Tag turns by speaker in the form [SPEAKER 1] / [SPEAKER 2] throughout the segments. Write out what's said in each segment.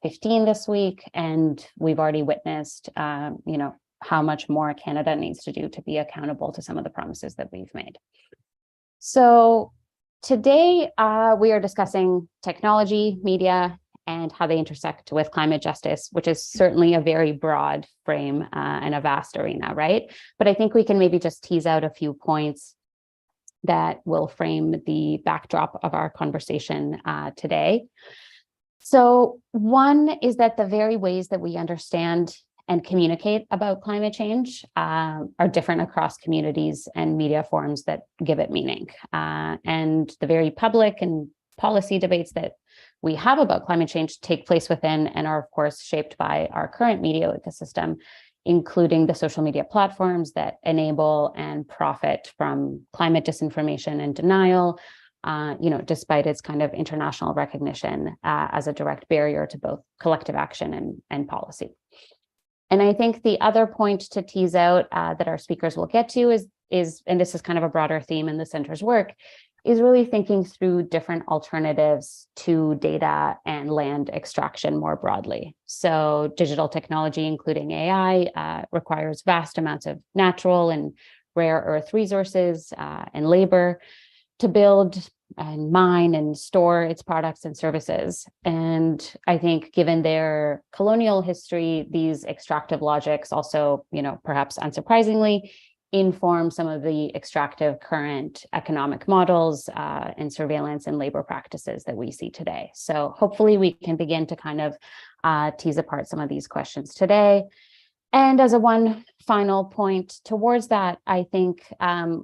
[SPEAKER 1] COP15 this week, and we've already witnessed, how much more Canada needs to do to be accountable to some of the promises that we've made. So today we are discussing technology, media, and how they intersect with climate justice, which is certainly a very broad frame and a vast arena, right? But I think we can maybe just tease out a few points that will frame the backdrop of our conversation today. So one is that the very ways that we understand and communicate about climate change are different across communities and media forms that give it meaning. And the very public and policy debates that we have about climate change take place within and are, of course, shaped by our current media ecosystem, including the social media platforms that enable and profit from climate disinformation and denial, despite its kind of international recognition as a direct barrier to both collective action and policy. And I think the other point to tease out that our speakers will get to is, and this is kind of a broader theme in the center's work, is really thinking through different alternatives to data and land extraction more broadly. So digital technology, including AI, requires vast amounts of natural and rare earth resources and labor to build and mine and store its products and services. And I think given their colonial history, these extractive logics also, perhaps unsurprisingly, inform some of the extractive current economic models and surveillance and labor practices that we see today. So hopefully we can begin to kind of tease apart some of these questions today. And as a one final point towards that, I think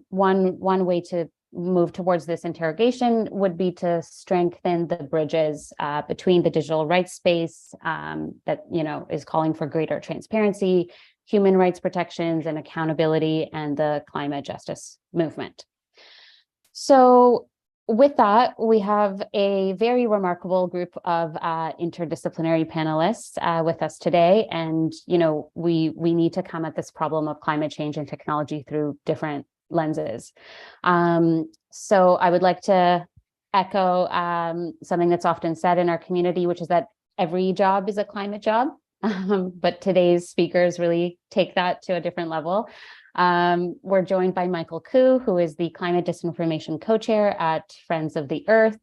[SPEAKER 1] one way to move towards this interrogation would be to strengthen the bridges between the digital rights space that is calling for greater transparency, human rights protections and accountability, and the climate justice movement. So with that, we have a very remarkable group of interdisciplinary panelists with us today. And, we need to come at this problem of climate change and technology through different lenses. So I would like to echo something that's often said in our community, which is that every job is a climate job. But today's speakers really take that to a different level. We're joined by Michael Koo, who is the Climate Disinformation Co-Chair at Friends of the Earth.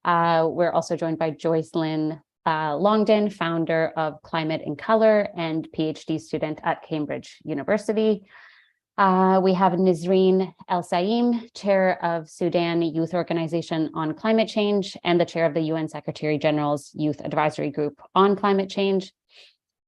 [SPEAKER 1] We're also joined by Joyce Lynn Longden, founder of Climate in Color and PhD student at Cambridge University. We have Nisreen El Saim, chair of Sudan Youth Organization on Climate Change and the chair of the UN Secretary General's Youth Advisory Group on Climate Change.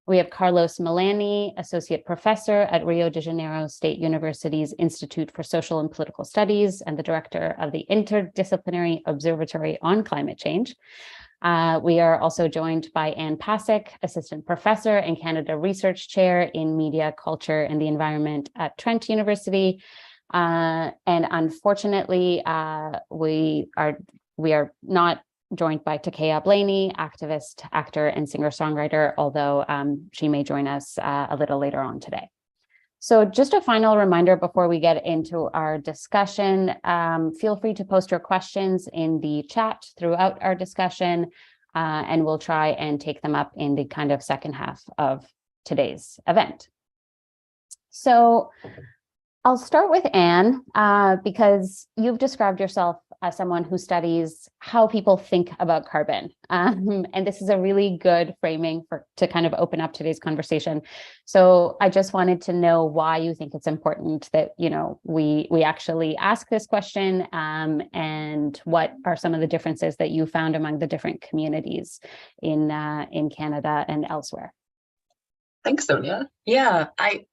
[SPEAKER 1] We have Carlos Milani, associate professor at Rio de Janeiro State University's Institute for Social and Political Studies and the director of the Interdisciplinary Observatory on Climate Change. We are also joined by Anne Pasek, assistant professor and Canada Research Chair in Media, Culture, and the Environment at Trent University. And unfortunately, we are not joined by Takea Blaney, activist, actor, and singer-songwriter, although she may join us a little later on today. So just a final reminder before we get into our discussion, feel free to post your questions in the chat throughout our discussion, and we'll try and take them up in the kind of second half of today's event. So I'll start with Anne, because you've described yourself as someone who studies how people think about carbon. And this is a really good framing to kind of open up today's conversation. So I just wanted to know why you think it's important that, we actually ask this question, and what are some of the differences that you found among the different communities in Canada and elsewhere.
[SPEAKER 2] Thanks, Sonia. Yeah, I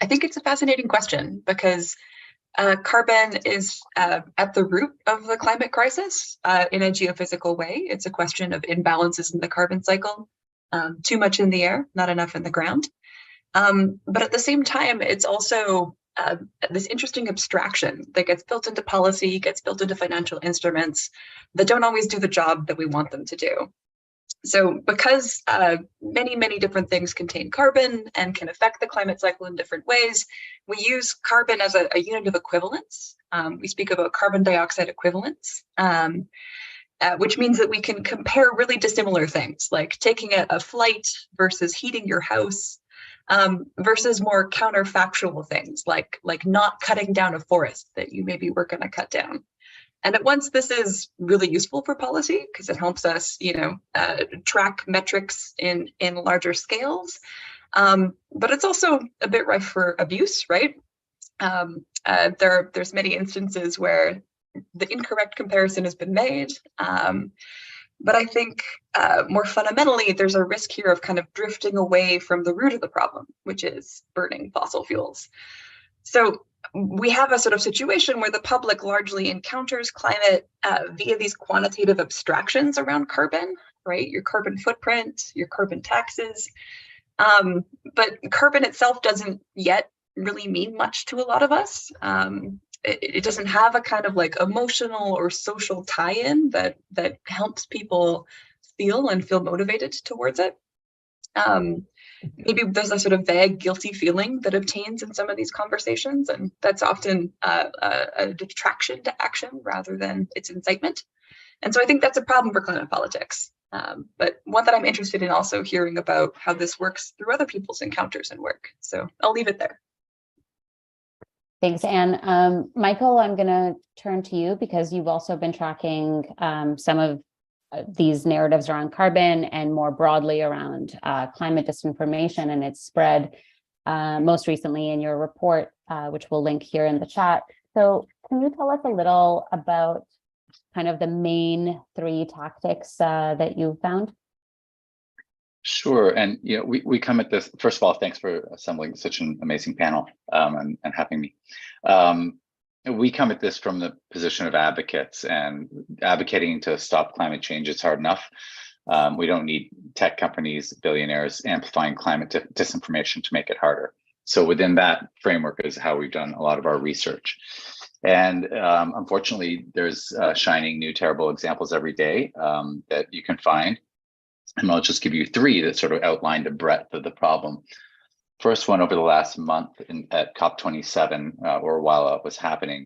[SPEAKER 2] think it's a fascinating question because carbon is at the root of the climate crisis in a geophysical way. It's a question of imbalances in the carbon cycle, too much in the air, not enough in the ground. But at the same time, it's also this interesting abstraction that gets built into policy, gets built into financial instruments that don't always do the job that we want them to do. So because many, many different things contain carbon and can affect the climate cycle in different ways, we use carbon as a unit of equivalence. We speak about carbon dioxide equivalence. which means that we can compare really dissimilar things, like taking a flight versus heating your house, versus more counterfactual things like not cutting down a forest that you maybe were going to cut down. And at once, this is really useful for policy because it helps us, track metrics in larger scales. But it's also a bit rife for abuse, right? There's many instances where the incorrect comparison has been made. But I think more fundamentally, there's a risk here of kind of drifting away from the root of the problem, which is burning fossil fuels. So we have a sort of situation where the public largely encounters climate via these quantitative abstractions around carbon, right? Your carbon footprint, your carbon taxes. But carbon itself doesn't yet really mean much to a lot of us. It doesn't have a kind of like emotional or social tie-in that helps people feel motivated towards it. Maybe there's a sort of vague, guilty feeling that obtains in some of these conversations, and that's often a detraction to action rather than its incitement. And so I think that's a problem for climate politics, but one that I'm interested in also hearing about how this works through other people's encounters and work. So I'll leave it there.
[SPEAKER 1] Thanks, Anne. Michael, I'm going to turn to you because you've also been tracking some of these narratives around carbon and more broadly around climate disinformation and its spread, most recently in your report, which we'll link here in the chat. So can you tell us a little about kind of the main 3 tactics that you've found?
[SPEAKER 3] Sure, and we come at this, first of all, thanks for assembling such an amazing panel and having me. We come at this from the position of advocates, and advocating to stop climate change is hard enough. We don't need tech companies, billionaires amplifying climate disinformation to make it harder. So within that framework is how we've done a lot of our research. And unfortunately, there's shining new terrible examples every day that you can find. And I'll just give you 3 that sort of outline the breadth of the problem. First one, over the last month at COP27, or while it was happening,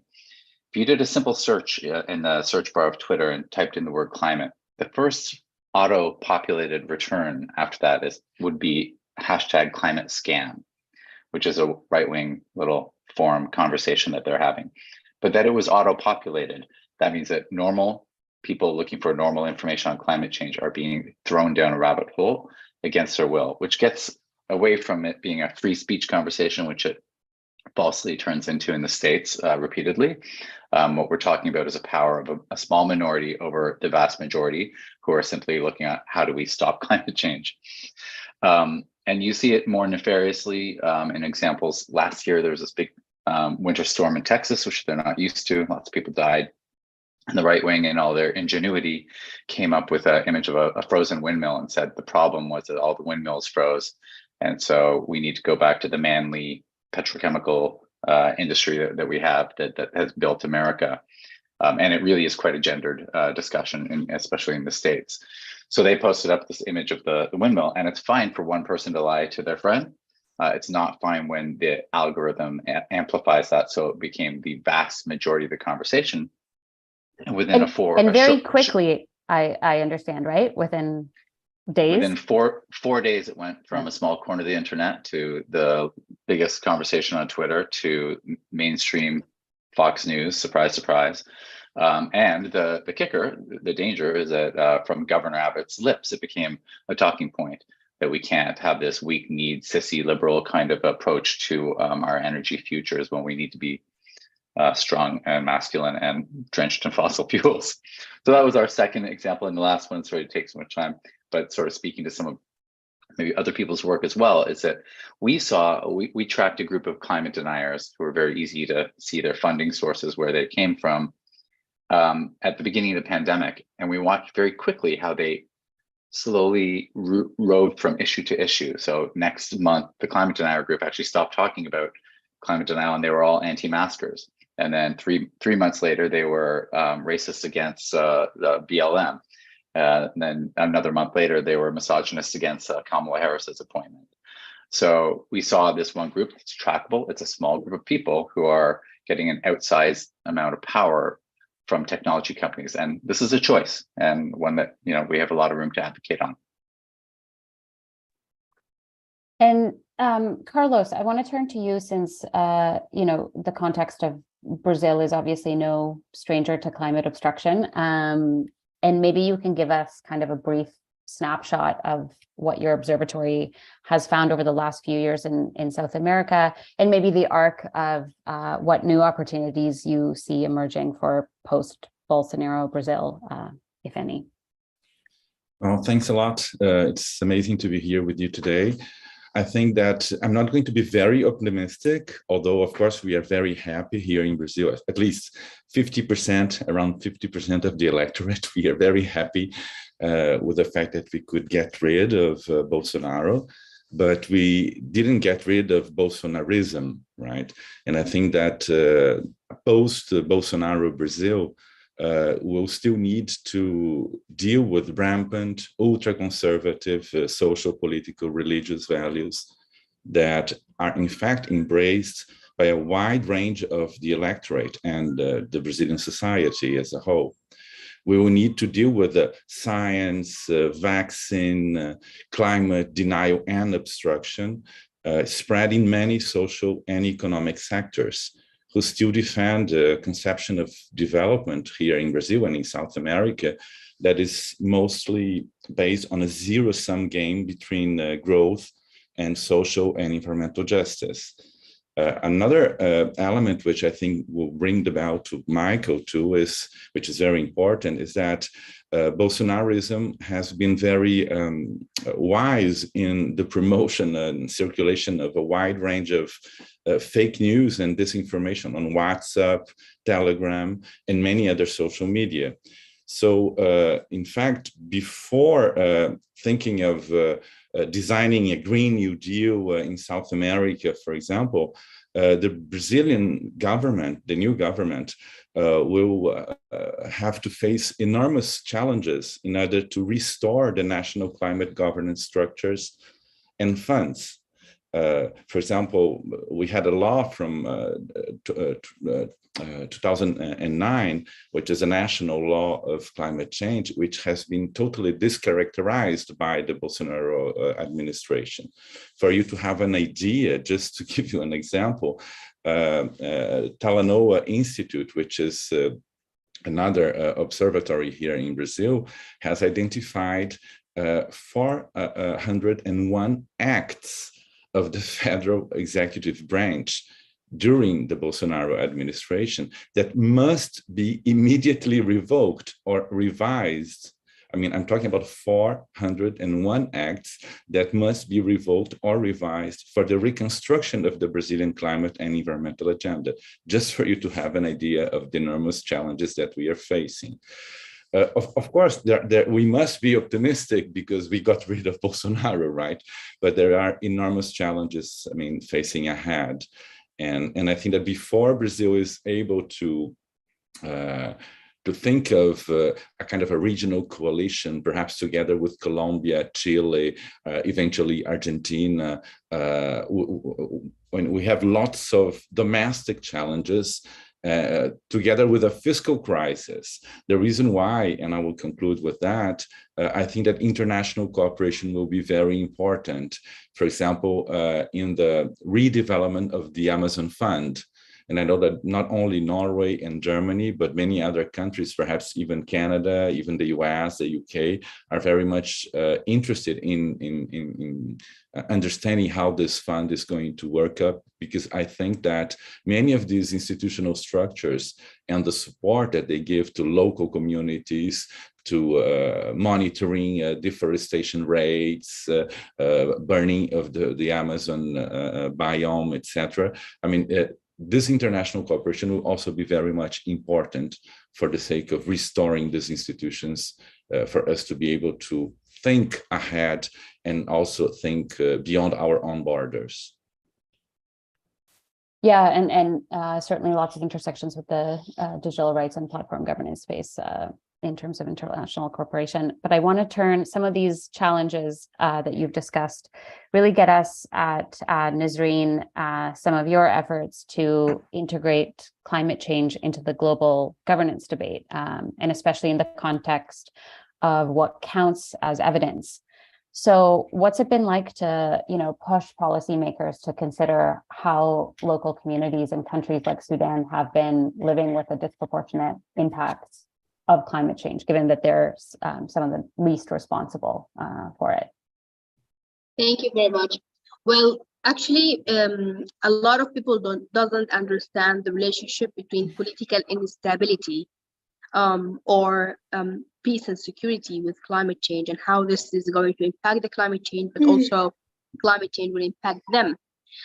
[SPEAKER 3] if you did a simple search in the search bar of Twitter and typed in the word climate, the first auto-populated return after that would be #climate scam, which is a right-wing little forum conversation that they're having. But that it was auto-populated, that means that normal people looking for normal information on climate change are being thrown down a rabbit hole against their will, which gets away from it being a free speech conversation, which it falsely turns into in the States repeatedly. What we're talking about is a power of a small minority over the vast majority who are simply looking at how do we stop climate change. And you see it more nefariously in examples. Last year, there was this big winter storm in Texas, which they're not used to. Lots of people died. And the right wing, in all their ingenuity, came up with an image of a frozen windmill and said the problem was that all the windmills froze. And so we need to go back to the manly petrochemical industry that we have that has built America. And it really is quite a gendered discussion, especially in the States. So they posted up this image of the windmill, and it's fine for one person to lie to their friend. It's not fine when the algorithm amplifies that. So it became the vast majority of the conversation. And within
[SPEAKER 1] quickly, I understand, right? Within days?
[SPEAKER 3] Within four days, it went from a small corner of the internet to the biggest conversation on Twitter to mainstream Fox News, surprise, surprise. And the kicker, the danger is that from Governor Abbott's lips, it became a talking point that we can't have this weak-kneed, sissy liberal kind of approach to our energy futures when we need to be strong and masculine and drenched in fossil fuels. So that was our second example. And the last one, sorry to take so much time, but sort of speaking to some of maybe other people's work as well, is that we tracked a group of climate deniers who were very easy to see their funding sources, where they came from at the beginning of the pandemic. And we watched very quickly how they slowly rode from issue to issue. So next month, the climate denier group actually stopped talking about climate denial, and they were all anti-maskers. And then three months later, they were racist against the BLM. And then another month later, they were misogynist against Kamala Harris's appointment. So we saw this one group that's trackable. It's a small group of people who are getting an outsized amount of power from technology companies. And this is a choice, and one that, we have a lot of room to advocate on.
[SPEAKER 1] And Carlos, I want to turn to you since, the context of Brazil is obviously no stranger to climate obstruction. And maybe you can give us kind of a brief snapshot of what your observatory has found over the last few years in South America, and maybe the arc of what new opportunities you see emerging for post-Bolsonaro Brazil, if any.
[SPEAKER 4] Well, thanks a lot. It's amazing to be here with you today. I think that I'm not going to be very optimistic, although, of course, we are very happy here in Brazil, at least 50%, around 50% of the electorate. We are very happy with the fact that we could get rid of Bolsonaro, but we didn't get rid of Bolsonarism, right? And I think that post-Bolsonaro Brazil, will still need to deal with rampant, ultra-conservative social, political, religious values that are in fact embraced by a wide range of the electorate and the Brazilian society as a whole. We will need to deal with the science, vaccine, climate denial and obstruction, spread in many social and economic sectors, who still defend a conception of development here in Brazil and in South America that is mostly based on a zero-sum game between growth and social and environmental justice. Another element which I think will bring the bell to Michael too, which is very important, is that Bolsonarism has been very wise in the promotion and circulation of a wide range of fake news and disinformation on WhatsApp, Telegram, and many other social media. So, in fact, before thinking of designing a Green New Deal in South America, for example, the Brazilian government, the new government, will have to face enormous challenges in order to restore the national climate governance structures and funds. For example, we had a law from 2009, which is a national law of climate change, which has been totally discharacterized by the Bolsonaro administration. For you to have an idea, just to give you an example, Talanoa Institute, which is another observatory here in Brazil, has identified 401 acts of the federal executive branch during the Bolsonaro administration that must be immediately revoked or revised. I mean, I'm talking about 401 acts that must be revoked or revised for the reconstruction of the Brazilian climate and environmental agenda, just for you to have an idea of the enormous challenges that we are facing. Of course, we must be optimistic because we got rid of Bolsonaro, right? But there are enormous challenges, I mean, facing ahead. And I think that before Brazil is able to think of a kind of a regional coalition, perhaps together with Colombia, Chile, eventually Argentina, when we have lots of domestic challenges, together with a fiscal crisis. The reason why, and I will conclude with that, I think that international cooperation will be very important. For example, in the redevelopment of the Amazon Fund. And I know that not only Norway and Germany, but many other countries, perhaps even Canada, even the US, the UK, are very much interested in understanding how this fund is going to work up, because I think that many of these institutional structures and the support that they give to local communities, to monitoring deforestation rates, burning of the Amazon biome, etc. I mean, this international cooperation will also be very much important for the sake of restoring these institutions, for us to be able to think ahead and also think beyond our own borders.
[SPEAKER 1] Yeah, and certainly lots of intersections with the digital rights and platform governance space in terms of international cooperation. But I want to turn some of these challenges that you've discussed, really get us at, Nazreen, some of your efforts to integrate climate change into the global governance debate, and especially in the context of what counts as evidence. So what's it been like to, push policymakers to consider how local communities in countries like Sudan have been living with the disproportionate impacts of climate change, given that they're some of the least responsible for it?
[SPEAKER 5] Thank you very much. Well, actually, a lot of people doesn't understand the relationship between political instability or peace and security with climate change, and how this is going to impact the climate change, but also climate change will impact them.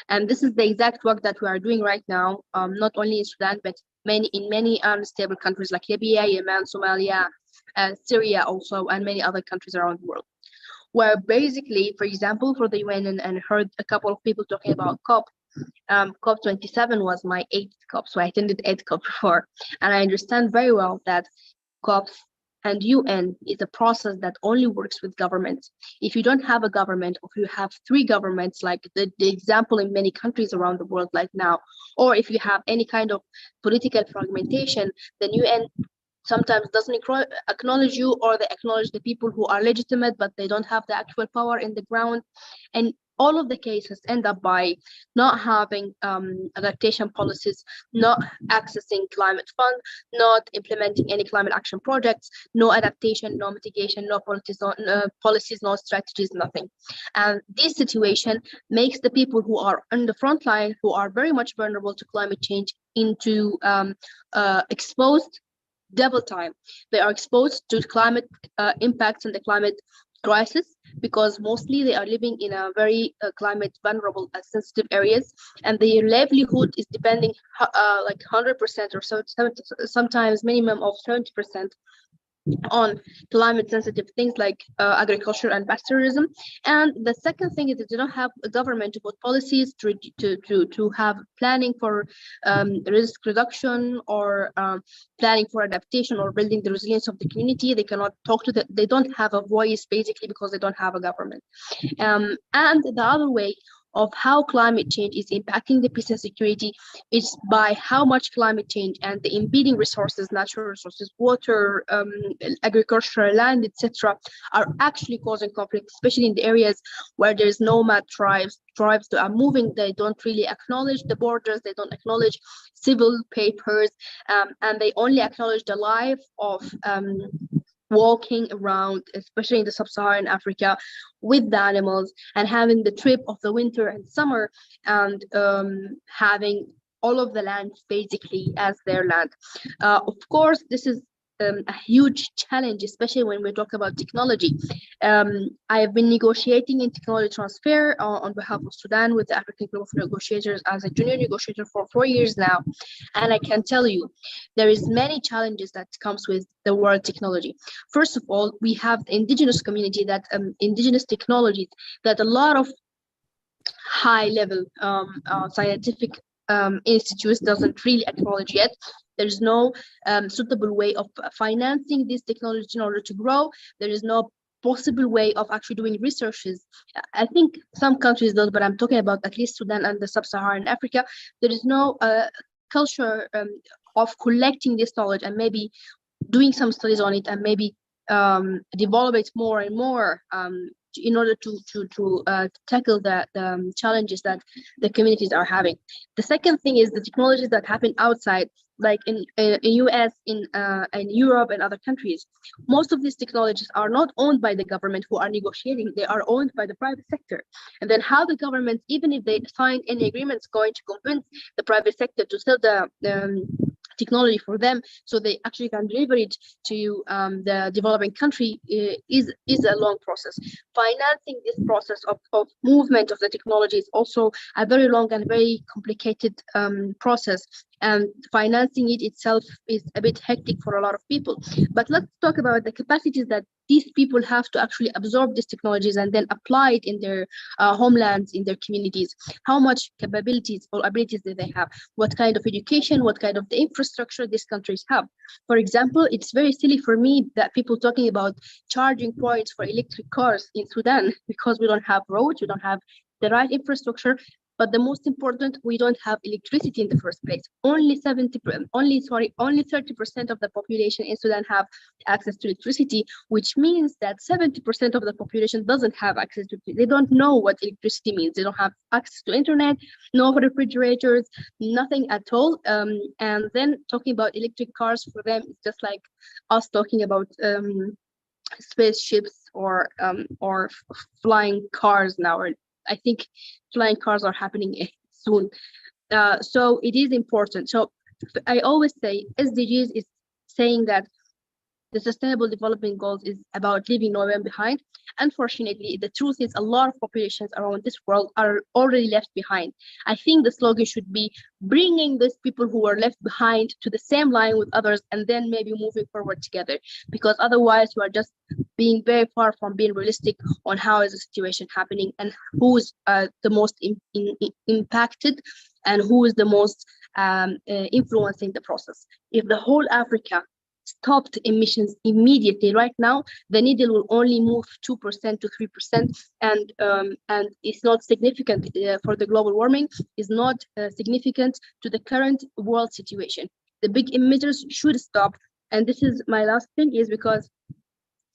[SPEAKER 5] And this is the exact work that we are doing right now, not only in Sudan, but in many unstable countries like Libya, Yemen, Somalia, Syria also, and many other countries around the world. Where basically, for example, for the UN, and heard a couple of people talking about COP, COP27 was my 8th COP, so I attended 8 COP before, and I understand very well that COPs and UN is a process that only works with governments. If you don't have a government, or if you have 3 governments, like the example in many countries around the world like now, or if you have any kind of political fragmentation, then UN sometimes doesn't acknowledge you, or they acknowledge the people who are legitimate, but they don't have the actual power in the ground. And all of the cases end up by not having adaptation policies, not accessing climate fund, not implementing any climate action projects, no adaptation, no mitigation, no policies, no strategies, nothing. And this situation makes the people who are on the front line, who are very much vulnerable to climate change, into exposed double time. They are exposed to climate impacts and the climate crisis, because mostly they are living in a very climate vulnerable sensitive areas, and their livelihood is depending like 100% or so, sometimes minimum of 70% on climate sensitive things like agriculture and pastoralism. And the second thing is that they don't have a government to put policies to have planning for risk reduction, or planning for adaptation, or building the resilience of the community. They cannot talk to they don't have a voice, basically, because they don't have a government. And the other way of how climate change is impacting the peace and security is by how much climate change and the impeding resources, natural resources, water, agricultural land, etc., are actually causing conflict, especially in the areas where there's nomad tribes that are moving. They don't really acknowledge the borders, they don't acknowledge civil papers, and they only acknowledge the life of walking around, especially in the sub-Saharan Africa, with the animals, and having the trip of the winter and summer, and having all of the land basically as their land. Of course, this is a huge challenge, especially when we talk about technology. I have been negotiating in technology transfer on behalf of Sudan with the African Group of Negotiators as a junior negotiator for 4 years now, and I can tell you there is many challenges that comes with the world technology. First of all, we have the indigenous community, that indigenous technologies that a lot of high level scientific institutes doesn't really acknowledge yet. There's no suitable way of financing this technology in order to grow. There is no possible way of actually doing researches. I think some countries do, but I'm talking about at least Sudan and the sub-Saharan Africa. There is no culture of collecting this knowledge and maybe doing some studies on it, and maybe develop it more and more in order to tackle the challenges that the communities are having. The second thing is the technologies that happen outside, like in US, in Europe and other countries. Most of these technologies are not owned by the government who are negotiating, they are owned by the private sector. And then how the government, even if they sign any agreements, going to convince the private sector to sell the technology for them so they actually can deliver it to the developing country is a long process. Financing this process of movement of the technology is also a very long and very complicated process. and financing it itself is a bit hectic for a lot of people. But let's talk about the capacities that these people have to actually absorb these technologies and then apply it in their homelands, in their communities. How much capabilities or abilities do they have? What kind of education, what kind of the infrastructure these countries have? For example, it's very silly for me that people talking about charging points for electric cars in Sudan because we don't have roads, we don't have the right infrastructure. But the most important, we don't have electricity in the first place. Only 30% of the population in Sudan have access to electricity, which means that 70% of the population doesn't have access to it. They don't know what electricity means. They don't have access to internet, no refrigerators, nothing at all. And then talking about electric cars for them, it's just like us talking about spaceships or flying cars now. Or I think flying cars are happening soon. So it is important. So I always say SDGs is saying that the Sustainable Development Goals is about leaving no one behind. Unfortunately, the truth is a lot of populations around this world are already left behind. I think the slogan should be bringing these people who are left behind to the same line with others and then maybe moving forward together, because otherwise we are just being very far from being realistic on how is the situation happening and who's the most impacted and who is the most influencing the process. If the whole Africa stopped emissions immediately right now, the needle will only move 2% to 3%, and it's not significant for the global warming, is not significant to the current world situation. The big emitters should stop. And this is my last thing, is because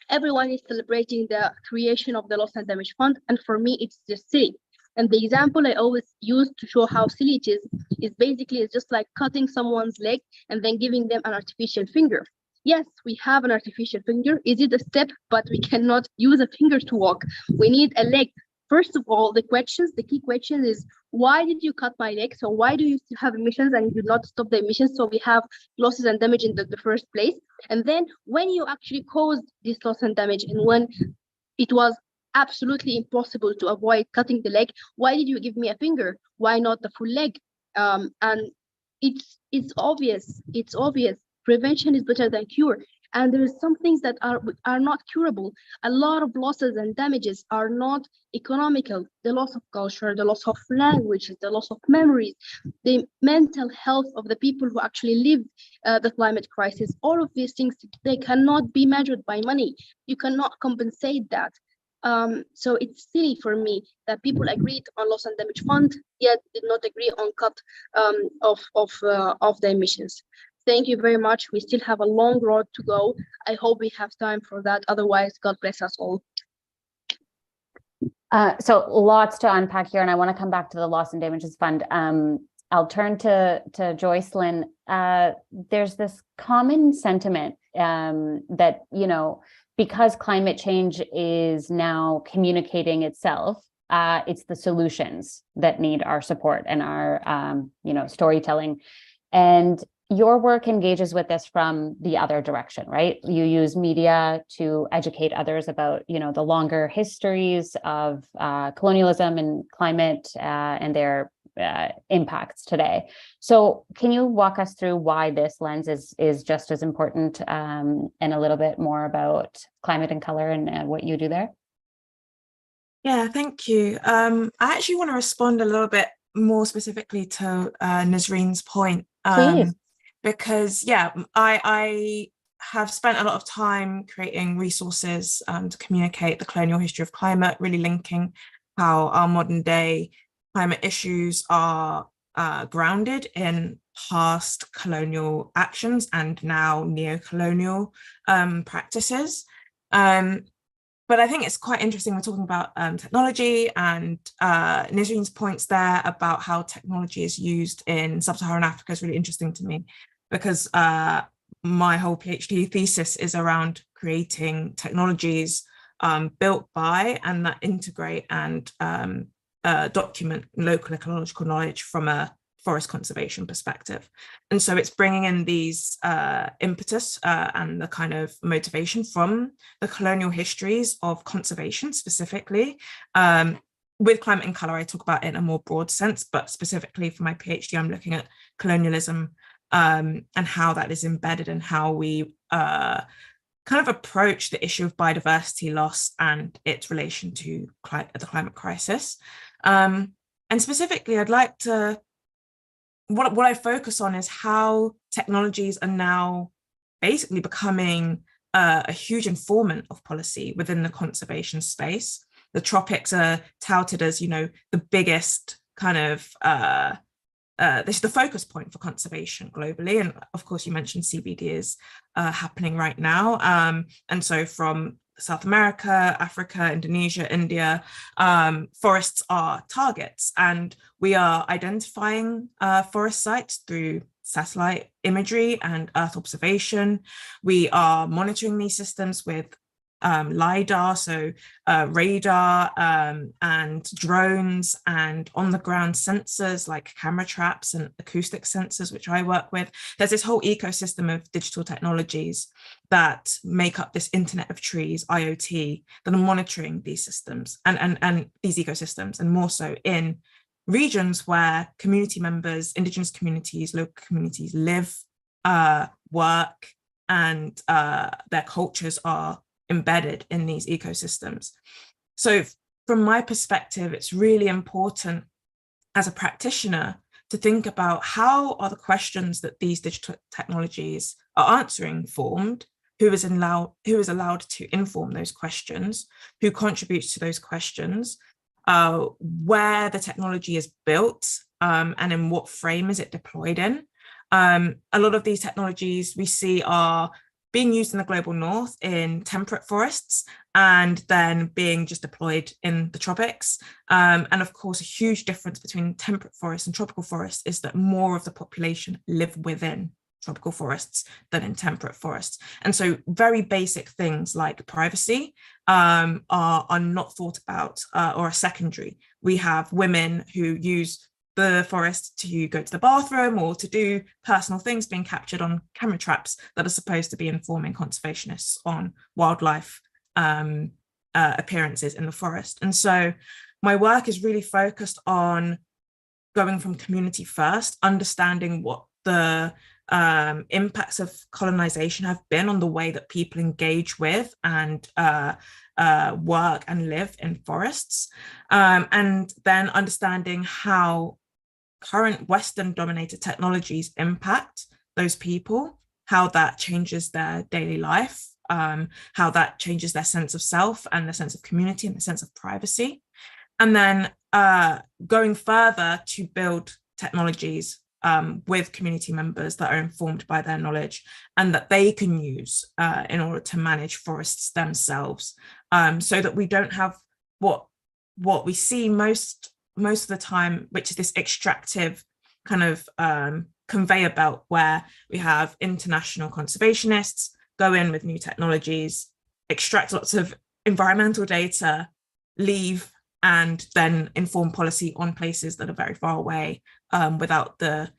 [SPEAKER 5] everyone is celebrating the creation of the Loss and Damage Fund, and for me it's just silly. And the example I always use to show how silly it is basically it's just like cutting someone's leg and then giving them an artificial finger. Yes, we have an artificial finger. Is it a step? But we cannot use a finger to walk. We need a leg. First of all, the key question is, why did you cut my leg? So why do you still have emissions and you did not stop the emissions? So we have losses and damage in the first place. And then when you actually caused this loss and damage, and when it was absolutely impossible to avoid cutting the leg, why did you give me a finger? Why not the full leg? And it's obvious. It's obvious. Prevention is better than cure. And there is some things that are not curable. A lot of losses and damages are not economical. The loss of culture, the loss of language, the loss of memories, the mental health of the people who actually live the climate crisis. All of these things, they cannot be measured by money. You cannot compensate that. So it's silly for me that people agreed on loss and damage fund, yet did not agree on cut of the emissions. Thank you very much. We still have a long road to go. I hope we have time for that. Otherwise, God bless us all.
[SPEAKER 1] So lots to unpack here, and I want to come back to the Loss and Damages Fund. I'll turn to Joycelyn. There's this common sentiment that, you know, because climate change is now communicating itself, it's the solutions that need our support and our, you know, storytelling. And your work engages with this from the other direction, right? You use media to educate others about, you know, the longer histories of colonialism and climate and their impacts today. So can you walk us through why this lens is just as important, and a little bit more about climate and color and what you do there?
[SPEAKER 6] Yeah, thank you. I actually want to respond a little bit more specifically to Nasreen's point.
[SPEAKER 1] Please.
[SPEAKER 6] Because, yeah, I have spent a lot of time creating resources to communicate the colonial history of climate, really linking how our modern day climate issues are grounded in past colonial actions and now neo-colonial practices. But I think it's quite interesting we're talking about technology, and Nasreen's points there about how technology is used in sub-Saharan Africa is really interesting to me, because my whole PhD thesis is around creating technologies built by and that integrate and document local ecological knowledge from a forest conservation perspective. And so it's bringing in these impetus and the kind of motivation from the colonial histories of conservation specifically, with climate in color, I talk about it in a more broad sense, but specifically for my PhD, I'm looking at colonialism and how that is embedded in how we kind of approach the issue of biodiversity loss and its relation to the climate crisis. And specifically, I'd like to, what I focus on is how technologies are now basically becoming a huge informant of policy within the conservation space. The tropics are touted as, you know, the biggest kind of, this is the focus point for conservation globally. And of course, you mentioned CBD is happening right now. And so from South America, Africa, Indonesia, India, forests are targets. And we are identifying forest sites through satellite imagery and Earth observation. We are monitoring these systems with LiDAR, so radar and drones and on-the-ground sensors like camera traps and acoustic sensors, which I work with. There's this whole ecosystem of digital technologies that make up this Internet of Trees, IoT, that are monitoring these systems and these ecosystems, and more so in regions where community members, Indigenous communities, local communities live, work, and their cultures are embedded in these ecosystems. So from my perspective, it's really important as a practitioner to think about how are the questions that these digital technologies are answering formed, who is allowed to inform those questions, who contributes to those questions, where the technology is built, and in what frame is it deployed in. A lot of these technologies we see are being used in the global north in temperate forests and then being just deployed in the tropics. And of course, a huge difference between temperate forests and tropical forests is that more of the population live within tropical forests than in temperate forests. And so very basic things like privacy are not thought about or are secondary. We have women who use the forest to go to the bathroom or to do personal things being captured on camera traps that are supposed to be informing conservationists on wildlife appearances in the forest. And so my work is really focused on going from community first, understanding what the impacts of colonization have been on the way that people engage with and work and live in forests, and then understanding how current Western dominated technologies impact those people, how that changes their daily life, how that changes their sense of self and their sense of community and their sense of privacy. And then going further to build technologies with community members that are informed by their knowledge and that they can use in order to manage forests themselves, so that we don't have what we see most of the time, which is this extractive kind of conveyor belt where we have international conservationists go in with new technologies, extract lots of environmental data, leave, and then inform policy on places that are very far away without the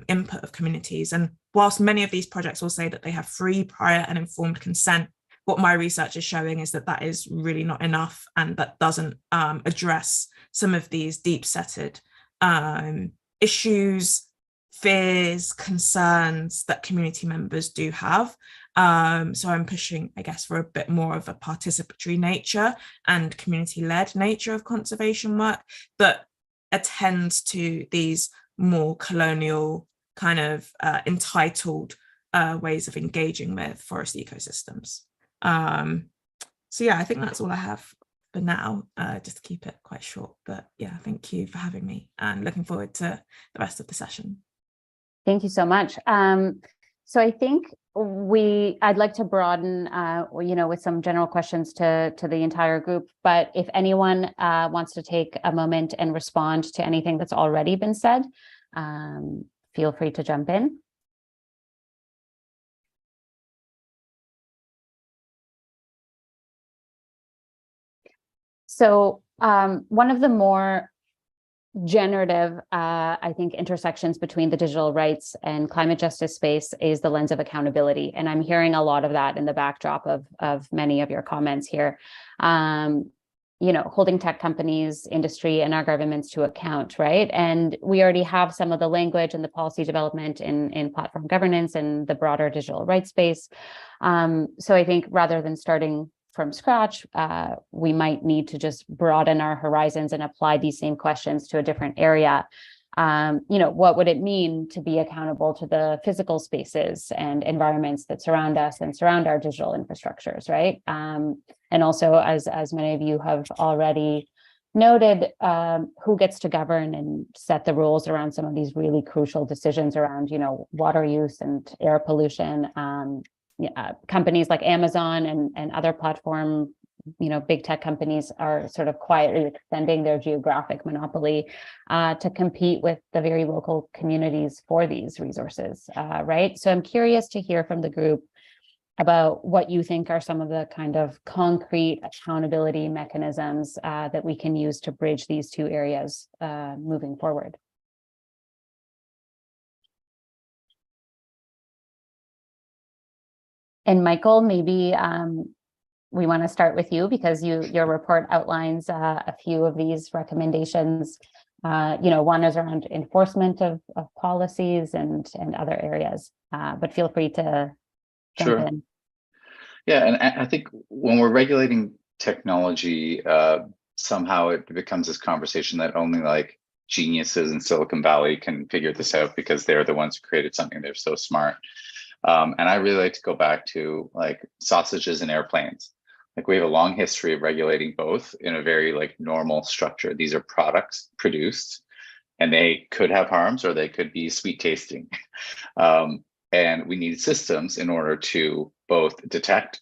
[SPEAKER 6] input of communities. And whilst many of these projects will say that they have free, prior and informed consent, what my research is showing is that that is really not enough, and that doesn't address some of these deep-seated issues, fears, concerns that community members do have. So I'm pushing, I guess, for a bit more of a participatory nature and community-led nature of conservation work that attends to these more colonial kind of entitled ways of engaging with forest ecosystems. So yeah, I think that's all I have for now, just to keep it quite short. But yeah, thank you for having me and looking forward to the rest of the session.
[SPEAKER 1] Thank you so much. So I think I'd like to broaden, with some general questions to the entire group. But if anyone wants to take a moment and respond to anything that's already been said, feel free to jump in. So one of the more generative, I think, intersections between the digital rights and climate justice space is the lens of accountability. And I'm hearing a lot of that in the backdrop of many of your comments here. holding tech companies, industry, and our governments to account, right? And we already have some of the language and the policy development in platform governance and the broader digital rights space. So I think rather than starting from scratch, we might need to just broaden our horizons and apply these same questions to a different area. What would it mean to be accountable to the physical spaces and environments that surround us and surround our digital infrastructures, right? And also, as many of you have already noted, who gets to govern and set the rules around some of these really crucial decisions around, water use and air pollution. Companies like Amazon and other platform, big tech companies are sort of quietly extending their geographic monopoly to compete with the very local communities for these resources, right? So I'm curious to hear from the group about what you think are some of the kind of concrete accountability mechanisms that we can use to bridge these two areas moving forward. And Michael, maybe we want to start with you because your report outlines a few of these recommendations. One is around enforcement of policies and other areas, but feel free to jump in.
[SPEAKER 3] Yeah, and I think when we're regulating technology, somehow it becomes this conversation that only like geniuses in Silicon Valley can figure this out because they're the ones who created something. They're so smart. And I really like to go back to like sausages and airplanes. Like we have a long history of regulating both in a very like normal structure. These are products produced and they could have harms or they could be sweet tasting. And we need systems in order to both detect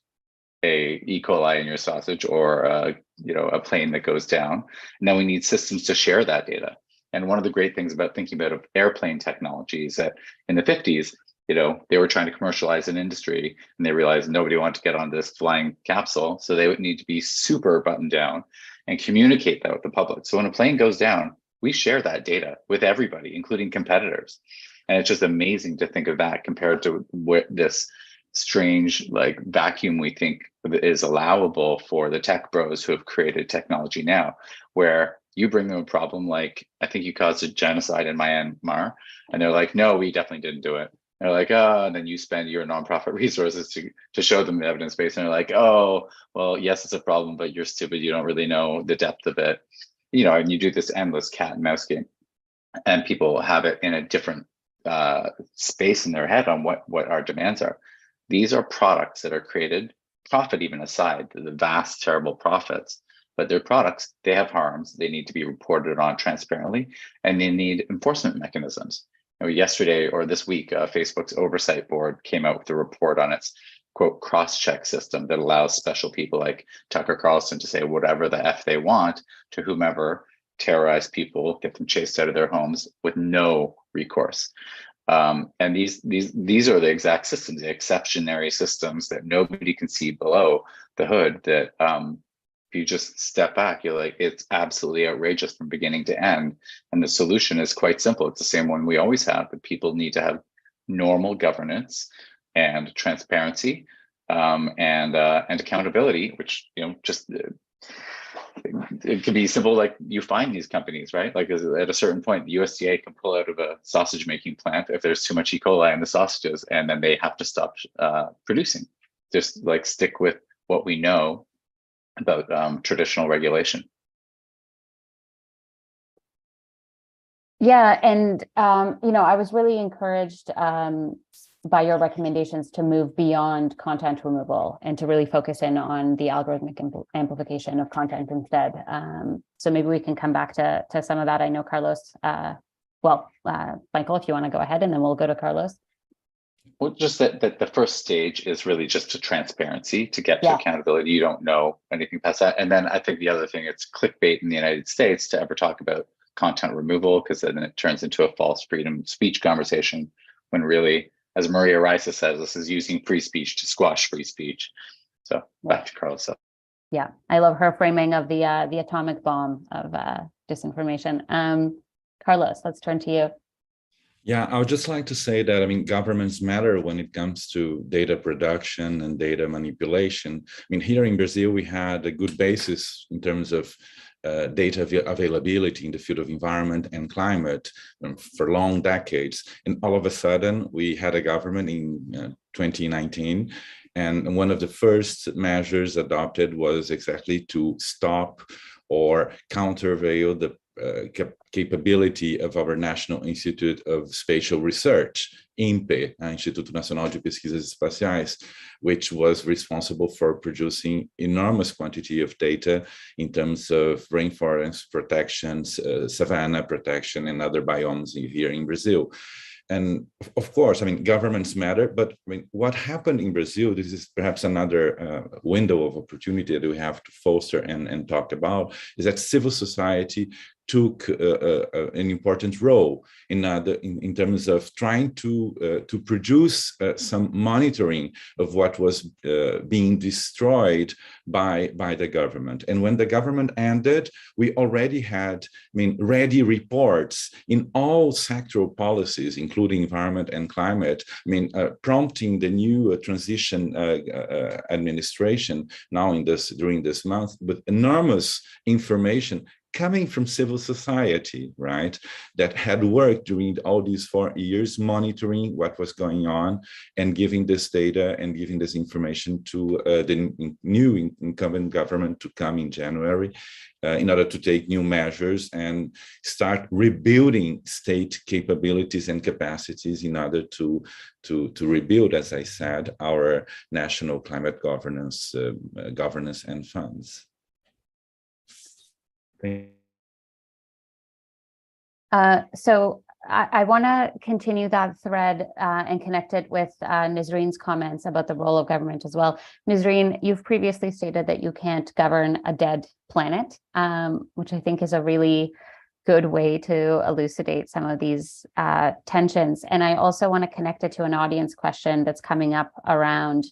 [SPEAKER 3] a E. coli in your sausage or a plane that goes down. And then we need systems to share that data. And one of the great things about thinking about airplane technology is that in the 50s, they were trying to commercialize an industry and they realized nobody wanted to get on this flying capsule. So they would need to be super buttoned down and communicate that with the public. So when a plane goes down, we share that data with everybody, including competitors. And it's just amazing to think of that compared to what this strange like vacuum we think is allowable for the tech bros who have created technology now, where you bring them a problem like, I think you caused a genocide in Myanmar. And they're like, no, we definitely didn't do it. They're like, oh, and then you spend your nonprofit resources to show them the evidence base. And they're like, oh, well, yes, it's a problem, but you're stupid. You don't really know the depth of it. And you do this endless cat and mouse game. And people have it in a different space in their head on what our demands are. These are products that are created, profit even aside, the vast, terrible profits, but they're products, they have harms, they need to be reported on transparently, and they need enforcement mechanisms. Yesterday or this week, Facebook's oversight board came out with a report on its, quote, cross-check system that allows special people like Tucker Carlson to say whatever the F they want to whomever, terrorize people, get them chased out of their homes with no recourse. And these are the exact systems, the exceptionary systems that nobody can see below the hood that if you just step back, you're like, it's absolutely outrageous from beginning to end. And the solution is quite simple. It's the same one we always have, but people need to have normal governance and transparency and accountability, which, just it could be simple, like you find these companies, right? Like at a certain point, the USDA can pull out of a sausage making plant if there's too much E. coli in the sausages, and then they have to stop producing. Just like stick with what we know about traditional regulation.
[SPEAKER 1] Yeah, and I was really encouraged by your recommendations to move beyond content removal and to really focus in on the algorithmic amplification of content instead. So maybe we can come back to some of that. I know Carlos, Michael, if you want to go ahead, and then we'll go to Carlos.
[SPEAKER 3] Well, just that the first stage is really just to transparency to get to accountability. You don't know anything past that. And then I think the other thing, it's clickbait in the United States to ever talk about content removal, because then it turns into a false freedom of speech conversation when really, as Maria Risa says, this is using free speech to squash free speech. So back to Carlos.
[SPEAKER 1] Yeah, I love her framing of the atomic bomb of disinformation. Carlos, let's turn to you.
[SPEAKER 4] Yeah, I would just like to say that, I mean, governments matter when it comes to data production and data manipulation. I mean, here in Brazil, we had a good basis in terms of data availability in the field of environment and climate for long decades. And all of a sudden, we had a government in 2019. And one of the first measures adopted was exactly to stop or countervail the capability of our National Institute of Spatial Research, INPE, Instituto Nacional de Pesquisas Espaciais, which was responsible for producing enormous quantity of data in terms of rainforest protections, savanna protection, and other biomes here in Brazil. And of course, I mean, governments matter, but I mean, what happened in Brazil, this is perhaps another window of opportunity that we have to foster and talk about, is that civil society took an important role in terms of trying to produce some monitoring of what was being destroyed by the government. And when the government ended, we already had, I mean, ready reports in all sectoral policies, including environment and climate, I mean, prompting the new transition administration now during this month with enormous information coming from civil society, right, that had worked during all these 4 years monitoring what was going on and giving this data and giving this information to the new incumbent government to come in January in order to take new measures and start rebuilding state capabilities and capacities in order to rebuild, as I said, our national climate governance and funds.
[SPEAKER 1] So I want to continue that thread and connect it with Nisreen's comments about the role of government as well. Nisreen, you've previously stated that you can't govern a dead planet, which I think is a really good way to elucidate some of these tensions. And I also want to connect it to an audience question that's coming up around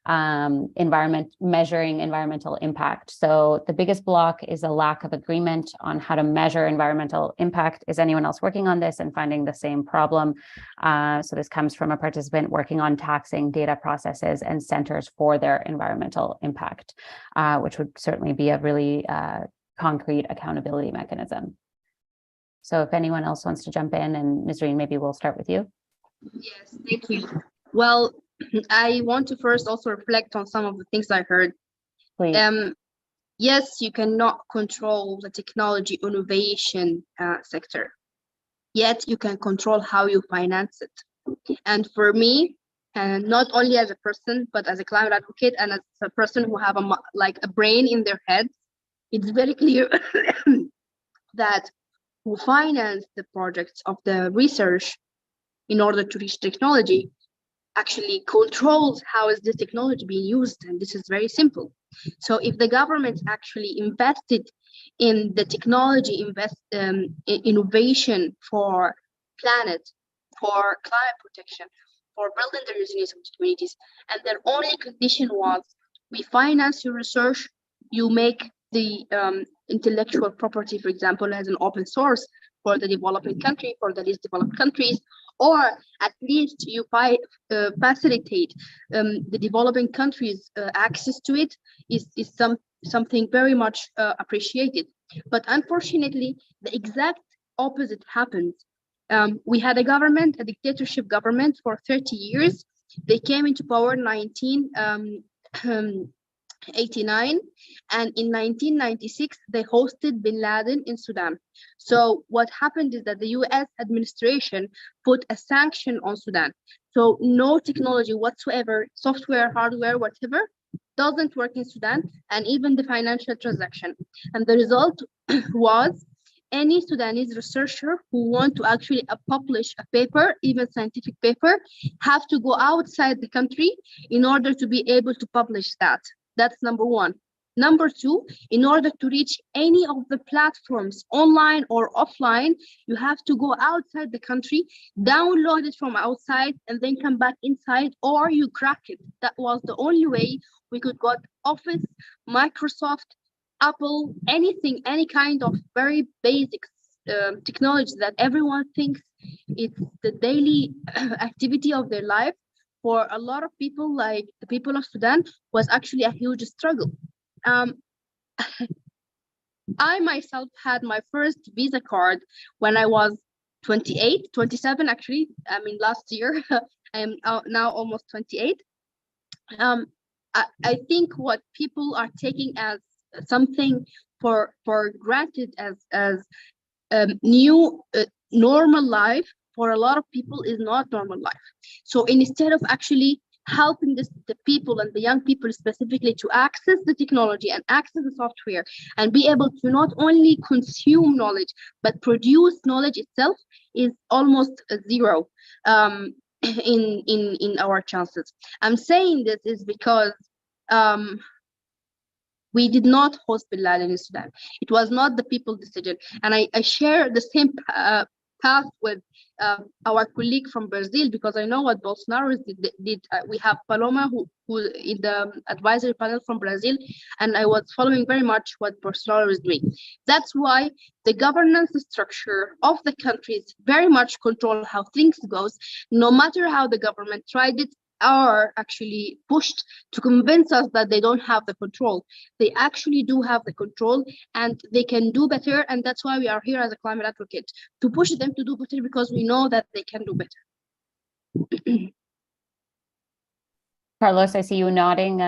[SPEAKER 1] measuring environmental impact. So the biggest block is a lack of agreement on how to measure environmental impact. Is anyone else working on this and finding the same problem? So this comes from a participant working on taxing data processes and centers for their environmental impact, which would certainly be a really concrete accountability mechanism. So if anyone else wants to jump in, and Nisreen, maybe we'll start with you.
[SPEAKER 5] Yes, thank you. Well, I want to first also reflect on some of the things I heard.
[SPEAKER 1] Please.
[SPEAKER 5] Yes, you cannot control the technology innovation sector, yet you can control how you finance it. And for me, not only as a person, but as a climate advocate and as a person who have a brain in their head, it's very clear that who finance the projects of the research in order to reach technology actually controls how is this technology being used, and this is very simple. So if the government actually invested in the technology innovation for planet, for climate protection, for building the resilience of the communities, and their only condition was we finance your research, you make the intellectual property, for example, as an open source for the developing country, for the least developed countries, or at least you facilitate the developing countries access to it is something very much appreciated. But unfortunately, the exact opposite happens. We had a dictatorship government for 30 years. They came into power in 1989, and in 1996 they hosted bin Laden in Sudan. So what happened is that the US administration put a sanction on Sudan. So no technology whatsoever, software, hardware, whatever, doesn't work in Sudan, and even the financial transaction. And the result was any Sudanese researcher who want to actually publish a paper, even scientific paper, have to go outside the country in order to be able to publish that. That's number one. Number two, in order to reach any of the platforms, online or offline, you have to go outside the country, download it from outside, and then come back inside, or you crack it. That was the only way we could get Office, Microsoft, Apple, anything, any kind of very basic technology that everyone thinks it's the daily activity of their life, for a lot of people, like the people of Sudan, was actually a huge struggle. I myself had my first Visa card when I was 27 actually. I mean, last year. I am now almost 28. I think what people are taking as something for granted as new normal life, for a lot of people is not normal life. So instead of actually helping the people and the young people specifically to access the technology and access the software and be able to not only consume knowledge but produce knowledge itself, is almost zero in our chances. I'm saying this is because we did not host Bin Laden in Sudan. It was not the people's decision. And I share the same path with our colleague from Brazil, because I know what Bolsonaro did. We have Paloma who in the advisory panel from Brazil, and I was following very much what Bolsonaro is doing. That's why the governance structure of the countries very much control how things goes, no matter how the government tried it, are actually pushed to convince us that they don't have the control. They actually do have the control, and they can do better. And that's why we are here as a climate advocate, to push them to do better, because we know that they can do better.
[SPEAKER 1] Carlos, I see you nodding.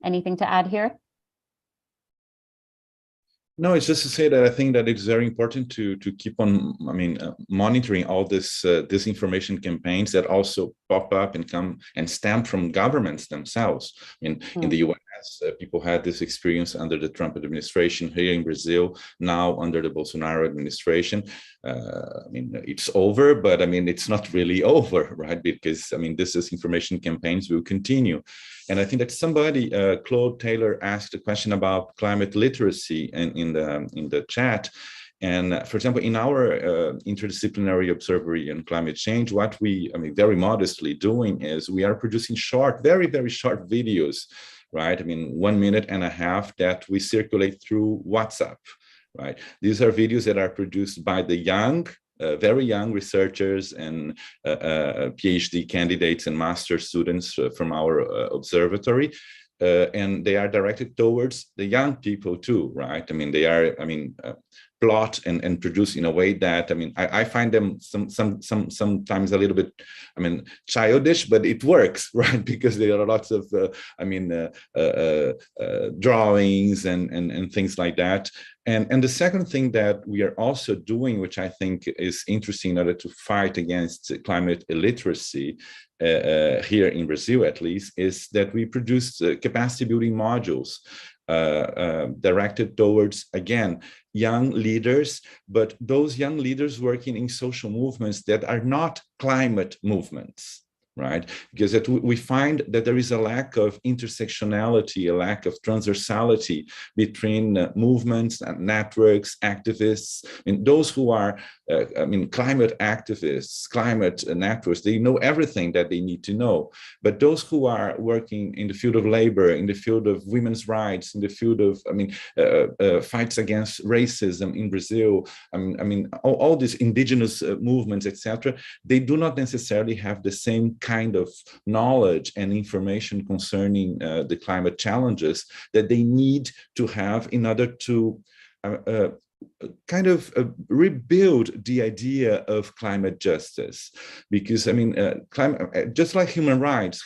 [SPEAKER 1] Anything to add here?
[SPEAKER 4] No, it's just to say that I think that it's very important to keep on, monitoring all this disinformation campaigns that also pop up and come and stem from governments themselves. In the US, people had this experience under the Trump administration. Here in Brazil, now under the Bolsonaro administration. It's over, but it's not really over, right? Because this disinformation campaigns will continue. And I think that somebody, Claude Taylor, asked a question about climate literacy in the chat. And for example, in our interdisciplinary observatory on climate change, what we, very modestly doing is we are producing short, very, very short videos, right? 1.5 minutes that we circulate through WhatsApp, right? These are videos that are produced by the young, very young researchers and PhD candidates and master students from our observatory. And they are directed towards the young people too, right? They are, plot and produce in a way that, I find them sometimes a little bit, childish, but it works, right? Because there are lots of, drawings and things like that. And the second thing that we are also doing, which I think is interesting in order to fight against climate illiteracy, here in Brazil at least, is that we produce capacity building modules directed towards, again, young leaders, but those young leaders working in social movements that are not climate movements, right? Because we find that there is a lack of intersectionality, a lack of transversality between movements and networks, activists, and those who are, climate activists, climate networks, they know everything that they need to know. But those who are working in the field of labor, in the field of women's rights, in the field of, fights against racism in Brazil, all these indigenous movements, etc., they do not necessarily have the same kind of knowledge and information concerning the climate challenges that they need to have in order to rebuild the idea of climate justice. Because climate, just like human rights,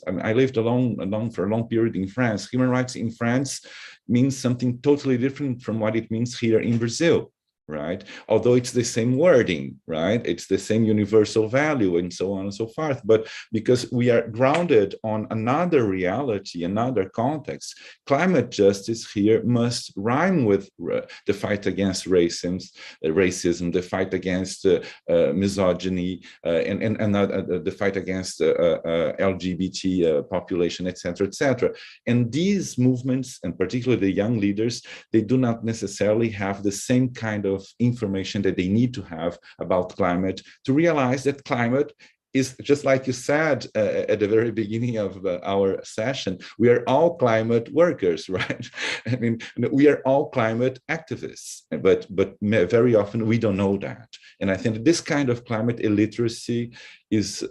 [SPEAKER 4] I lived alone for a long period in France. Human rights in France means something totally different from what it means here in Brazil, right? Although it's the same wording, right? It's the same universal value and so on and so forth. But because we are grounded on another reality, another context, climate justice here must rhyme with the fight against racism, the fight against misogyny, and the fight against LGBT population, etc., etc. And these movements, and particularly the young leaders, they do not necessarily have the same kind of information that they need to have about climate to realize that climate is just like you said at the very beginning of our session, we are all climate workers, right? I mean, we are all climate activists, but very often we don't know that. And I think this kind of climate illiteracy is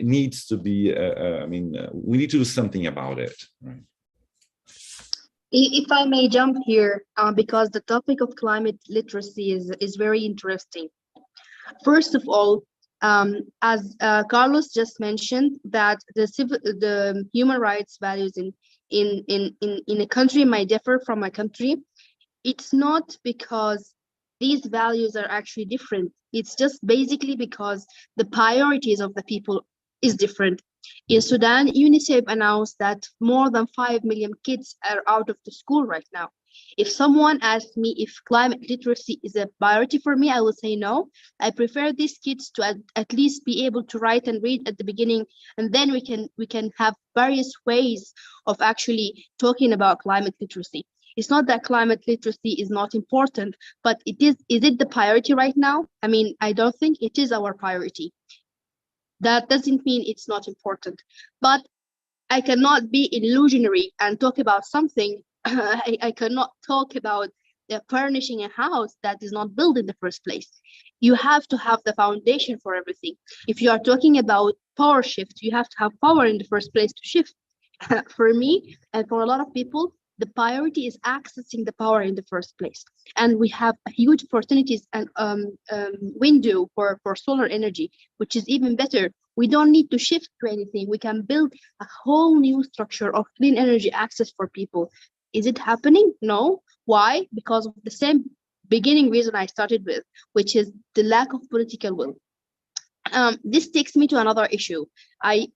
[SPEAKER 4] needs to be, we need to do something about it, right?
[SPEAKER 5] If I may jump here, because the topic of climate literacy is very interesting. First of all, as Carlos just mentioned, that the human rights values in a country might differ from a country. It's not because these values are actually different. It's just basically because the priorities of the people is different. In Sudan, UNICEF announced that more than 5 million kids are out of the school right now. If someone asks me if climate literacy is a priority for me, I will say no. I prefer these kids to at least be able to write and read at the beginning, and then we can have various ways of actually talking about climate literacy. It's not that climate literacy is not important, but is it the priority right now? I mean, I don't think it is our priority. That doesn't mean it's not important, but I cannot be illusionary and talk about something. I cannot talk about furnishing a house that is not built in the first place. You have to have the foundation for everything. If you are talking about power shift, you have to have power in the first place to shift. For me and for a lot of people, the priority is accessing the power in the first place. And we have huge opportunities and window for solar energy, which is even better. We don't need to shift to anything. We can build a whole new structure of clean energy access for people. Is it happening? No. Why? Because of the same beginning reason I started with, which is the lack of political will. This takes me to another issue. I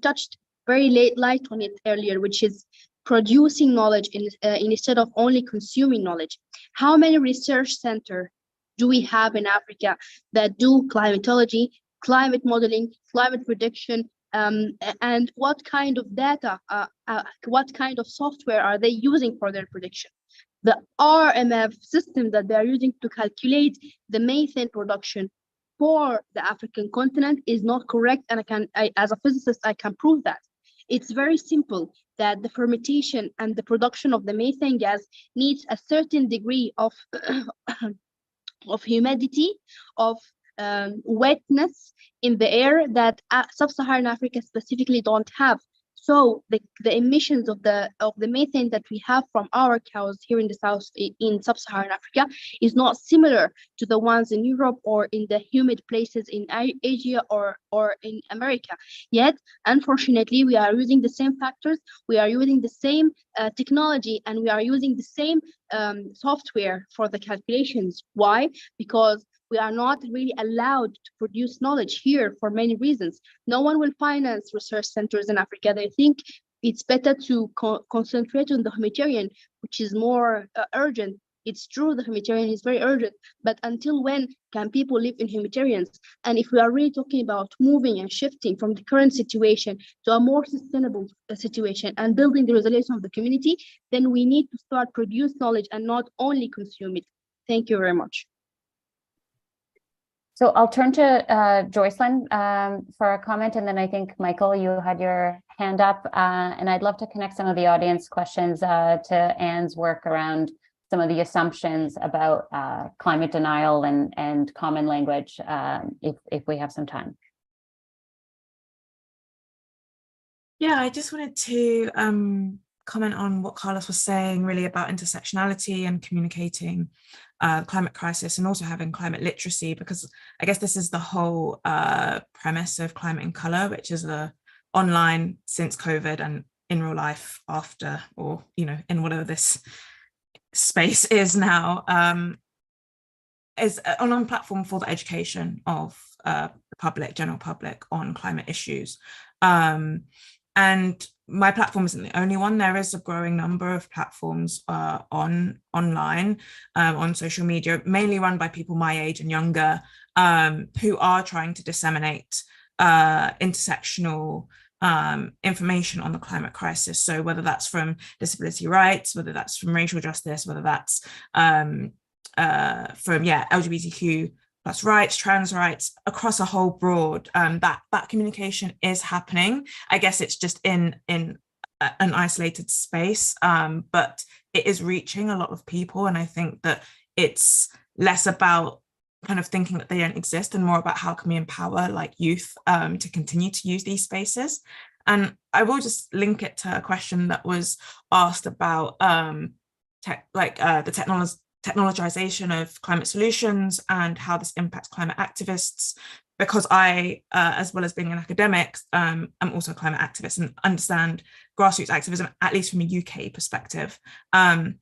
[SPEAKER 5] touched very light on it earlier, which is producing knowledge instead of only consuming knowledge. How many research centers do we have in Africa that do climatology, climate modeling, climate prediction, and what kind of data, what kind of software are they using for their prediction? The RMF system that they are using to calculate the methane production for the African continent is not correct, and as a physicist, I can prove that. It's very simple that the fermentation and the production of the methane gas needs a certain degree of of humidity, of wetness in the air that sub-Saharan Africa specifically don't have. So the emissions of the methane that we have from our cows here in the south in sub-Saharan Africa is not similar to the ones in Europe or in the humid places in Asia or in America. Yet, unfortunately, we are using the same factors, we are using the same technology, and we are using the same software for the calculations. Why? Because we are not really allowed to produce knowledge here for many reasons. No one will finance research centers in Africa. They think it's better to concentrate on the humanitarian, which is more urgent. It's true, the humanitarian is very urgent, but until when can people live in humanitarians? And if we are really talking about moving and shifting from the current situation to a more sustainable situation and building the resilience of the community, then we need to start produce knowledge and not only consume it. Thank you very much.
[SPEAKER 1] So I'll turn to Joycelyn for a comment, and then I think, Michael, you had your hand up, and I'd love to connect some of the audience questions to Anne's work around some of the assumptions about climate denial and common language, if we have some time.
[SPEAKER 6] Yeah, I just wanted to comment on what Carlos was saying really about intersectionality and communicating climate crisis and also having climate literacy, because I guess this is the whole premise of Climate in Color, which is online since COVID and in real life after, or, you know, in whatever this space is now, is an online platform for the education of the public, general public, on climate issues. And my platform isn't the only one. There is a growing number of platforms online, on social media, mainly run by people my age and younger, who are trying to disseminate intersectional information on the climate crisis. So whether that's from disability rights, whether that's from racial justice, whether that's from LGBTQ plus rights, trans rights, across a whole broad, that communication is happening. I guess it's just in an isolated space, but it is reaching a lot of people. And I think that it's less about kind of thinking that they don't exist and more about how can we empower like youth to continue to use these spaces. And I will just link it to a question that was asked about the technologization of climate solutions and how this impacts climate activists, because I, as well as being an academic, I'm also a climate activist and understand grassroots activism, at least from a UK perspective. And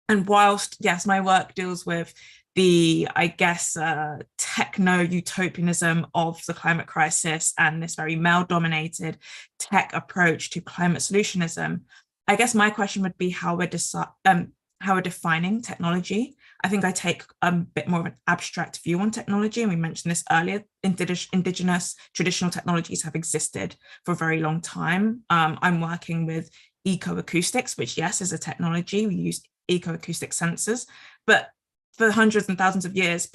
[SPEAKER 6] whilst, yes, my work deals with the, I guess, techno-utopianism of the climate crisis and this very male-dominated tech approach to climate solutionism, I guess my question would be how we're defining technology. I think I take a bit more of an abstract view on technology, and we mentioned this earlier. Indigenous traditional technologies have existed for a very long time. I'm working with ecoacoustics, which, yes, is a technology. We use ecoacoustic sensors, but for hundreds and thousands of years,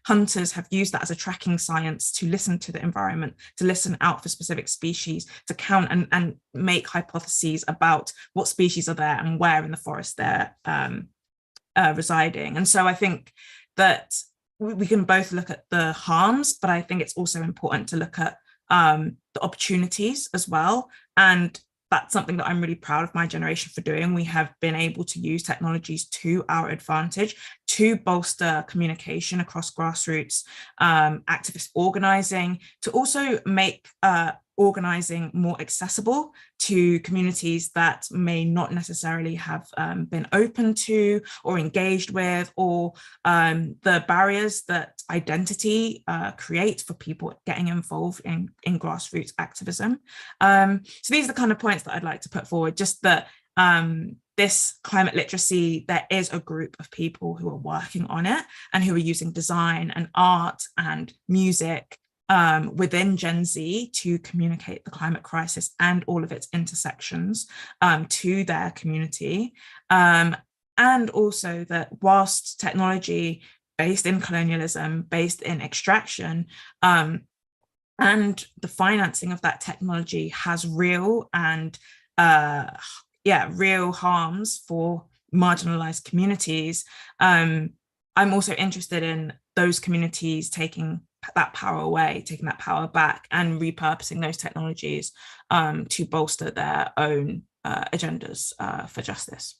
[SPEAKER 6] hunters have used that as a tracking science to listen to the environment, to listen out for specific species, to count and make hypotheses about what species are there and where in the forest they're residing. And so I think that we can both look at the harms, but I think it's also important to look at the opportunities as well. And that's something that I'm really proud of my generation for doing. We have been able to use technologies to our advantage to bolster communication across grassroots, activist organizing, to also make organizing more accessible to communities that may not necessarily have been open to or engaged with, or the barriers that identity creates for people getting involved in grassroots activism. So these are the kind of points that I'd like to put forward, just that this climate literacy, there is a group of people who are working on it and who are using design and art and music within Gen Z to communicate the climate crisis and all of its intersections to their community. And also that whilst technology based in colonialism, based in extraction, and the financing of that technology has real and real harms for marginalized communities, I'm also interested in those communities taking that power away, taking that power back, and repurposing those technologies to bolster their own agendas for justice.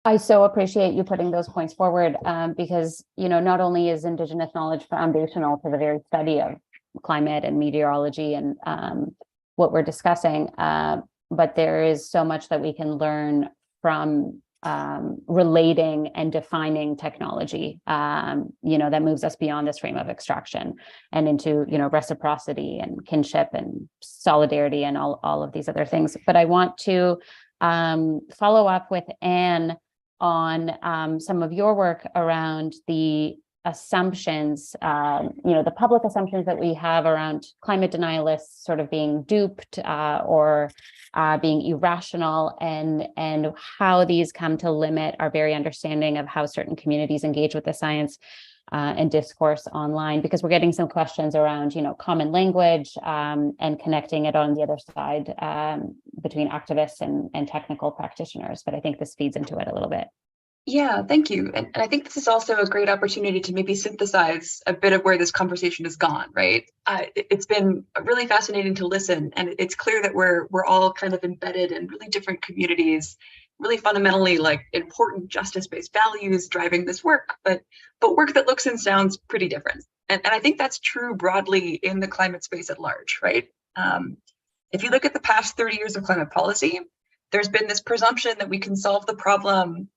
[SPEAKER 1] I so appreciate you putting those points forward because, you know, not only is Indigenous knowledge foundational to the very study of climate and meteorology and what we're discussing, but there is so much that we can learn from relating and defining technology, you know, that moves us beyond this frame of extraction and into, you know, reciprocity and kinship and solidarity and all of these other things. But I want to follow up with Anne on some of your work around the assumptions, you know, the public assumptions that we have around climate denialists sort of being duped or being irrational, and how these come to limit our very understanding of how certain communities engage with the science and discourse online, because we're getting some questions around, you know, common language and connecting it on the other side between activists and technical practitioners. But I think this feeds into it a little bit.
[SPEAKER 2] Yeah, thank you. And I think this is also a great opportunity to maybe synthesize a bit of where this conversation has gone, right? It's been really fascinating to listen, and it's clear that we're all kind of embedded in really different communities, really fundamentally like important justice-based values driving this work, but work that looks and sounds pretty different. And I think that's true broadly in the climate space at large, right? If you look at the past 30 years of climate policy, there's been this presumption that we can solve the problem